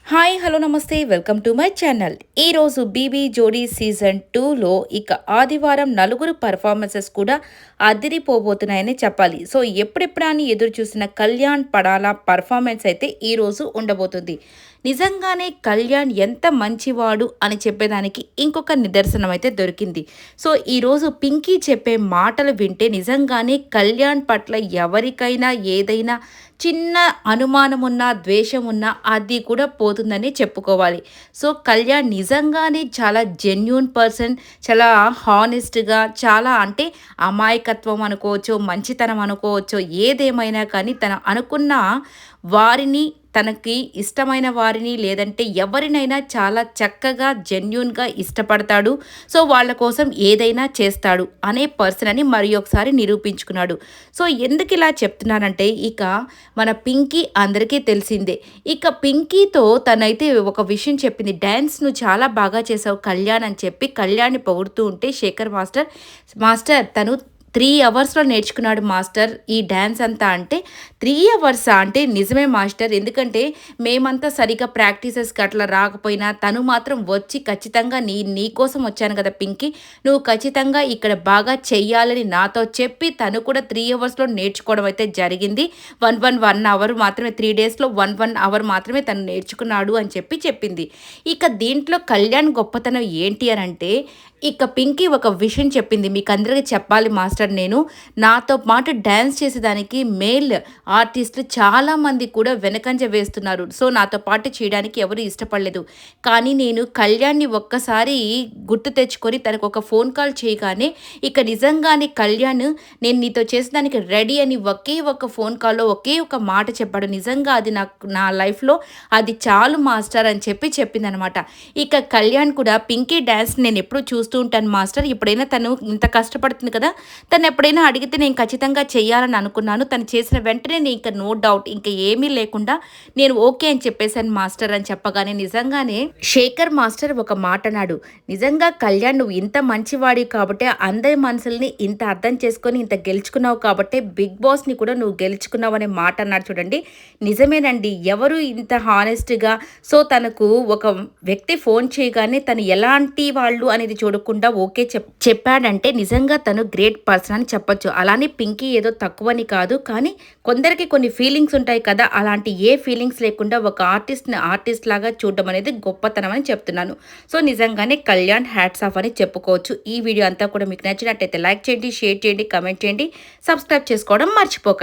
Hi hello నమస్తే welcome to my channel. ఈరోజు BB జోడీ సీజన్ 2లో ఇక ఆదివారం నలుగురు పర్ఫార్మెన్సెస్ కూడా అదిరిపోబోతున్నాయని చెప్పాలి. సో ఎప్పుడెప్పుడా అని ఎదురు చూసిన కళ్యాణ్ పడాల పర్ఫార్మెన్స్ అయితే ఈరోజు ఉండబోతుంది. నిజంగానే కళ్యాణ్ ఎంత మంచివాడు అని చెప్పేదానికి ఇంకొక నిదర్శనం అయితే దొరికింది. సో ఈరోజు పింకీ చెప్పే మాటలు వింటే నిజంగానే కళ్యాణ్ పట్ల ఎవరికైనా ఏదైనా చిన్న అనుమానం ఉన్నా, ద్వేషం ఉన్నా అది కూడా పోతుందని చెప్పుకోవాలి. సో కళ్యాణ్ నిజంగానే చాలా జెన్యూన్ పర్సన్, చాలా హానెస్ట్‌గా, చాలా అంటే అమాయకత్వం అనుకోవచ్చు, మంచితనం అనుకోవచ్చు, ఏదేమైనా కానీ తను అనుకున్న వారిని, తనకి ఇష్టమైన వారిని లేదంటే ఎవరినైనా చాలా చక్కగా జెన్యూన్‌గా ఇష్టపడతాడు. సో వాళ్ళ కోసం ఏదైనా చేస్తాడు అనే పర్సన్ అని మరి ఒకసారి నిరూపించుకున్నాడు. సో ఎందుకిలా చెప్తున్నానంటే ఇక మన పింకీ అందరికీ తెలిసిందే. ఇక పింకీతో తనైతే ఒక విషయం చెప్పింది. డాన్స్ నువ్వు చాలా బాగా చేసావు కళ్యాణ్ అని చెప్పి కళ్యాణ్‌ని పొగుడుతూ ఉంటే శేఖర్ మాస్టర్ తను 3 అవర్స్‌లో నేర్చుకున్నాడు మాస్టర్ ఈ డాన్స్ అంతా అంటే 3 అవర్సా? అంటే నిజమే మాస్టర్. ఎందుకంటే మేమంతా సరిగ్గా ప్రాక్టీసెస్‌కి అట్లా రాకపోయినా తను మాత్రం వచ్చి ఖచ్చితంగా నీ కోసం వచ్చాను కదా పింకీ! నువ్వు ఖచ్చితంగా ఇక్కడ బాగా చెయ్యాలని నాతో చెప్పి తను కూడా 3 అవర్స్‌లో నేర్చుకోవడం అయితే జరిగింది. 1 అవర్ మాత్రమే 3 డేస్‌లో 1 అవర్ మాత్రమే తను నేర్చుకున్నాడు అని చెప్పి చెప్పింది. ఇక దీంట్లో కళ్యాణ్ గొప్పతనం ఏంటి అనంటే ఇక పింకీ ఒక విషయం చెప్పింది. మీకందరికీ చెప్పాలి మాస్టర్ నేను. నాతో పాటు డాన్స్ చేసేదానికి మేల్ ఆర్టిస్టులు చాలామంది కూడా వెనకంజ వేస్తున్నారు. సో నాతో పాటు చేయడానికి ఎవరు ఇష్టపడలేదు. కానీ నేను కళ్యాణ్‌ని ఒక్కసారి గుర్తు తెచ్చుకొని తనకు ఒక ఫోన్ కాల్ చేయగానే ఇక నిజంగానే కళ్యాణ్ నేను నీతో చేసేదానికి రెడీ అని ఒకే ఒక ఫోన్ కాల్‌లో ఒకే ఒక మాట చెప్పాడు. నిజంగా అది నా లైఫ్‌లో అది చాలు మాస్టర్ అని చెప్పి చెప్పిందనమాట. ఇక కళ్యాణ్ కూడా పింకీ డాన్స్ నేను ఎప్పుడూ చూస్తూ ఉంటాను మాస్టర్. ఎప్పుడైనా తను ఇంత కష్టపడుతుంది కదా! తను ఎప్పుడైనా అడిగితే నేను ఖచ్చితంగా చేయాలని అనుకున్నాను. తను చేసిన వెంటనే నేను ఇంక నో డౌట్ ఇంక ఏమీ లేకుండా నేను ఓకే అని చెప్పేసాను మాస్టర్ అని చెప్పగానే నిజంగానే శేఖర్ మాస్టర్ ఒక మాట అన్నాడు. నిజంగా కళ్యాణ్ నువ్వు ఇంత మంచివాడివి కాబట్టే అందరి మనసుల్ని ఇంత అర్థం చేసుకొని ఇంత గెలుచుకున్నావు కాబట్టే బిగ్ బాస్‌ని కూడా నువ్వు గెలుచుకున్నావు అనే మాట అన్నాడు చూడండి. నిజమేనండి. ఎవరు ఇంత హానెస్ట్‌గా సో తనకు ఒక వ్యక్తి ఫోన్ చేయగానే తను ఎలాంటి వాళ్ళు అనేది చూడకుండా ఓకే చెప్పాడంటే నిజంగా తను గ్రేట్ పర్సన్ అని చెప్పొచ్చు. అలానే పింకీ ఏదో తక్కువని కాదు. కానీ కొందరికి కొన్ని ఫీలింగ్స్ ఉంటాయి కదా! అలాంటి ఏ ఫీలింగ్స్ లేకుండా ఒక ఆర్టిస్ట్‌ని ఆర్టిస్ట్ లాగా చూడడం అనేది గొప్పతనం అని చెప్తున్నాను. సో నిజంగానే కళ్యాణ్ హ్యాట్స్ ఆఫ్ అని చెప్పుకోవచ్చు. ఈ వీడియో అంతా కూడా మీకు నచ్చినట్టయితే లైక్ చేయండి, షేర్ చేయండి, కామెంట్ చేయండి, సబ్స్క్రైబ్ చేసుకోవడం మర్చిపోకండి.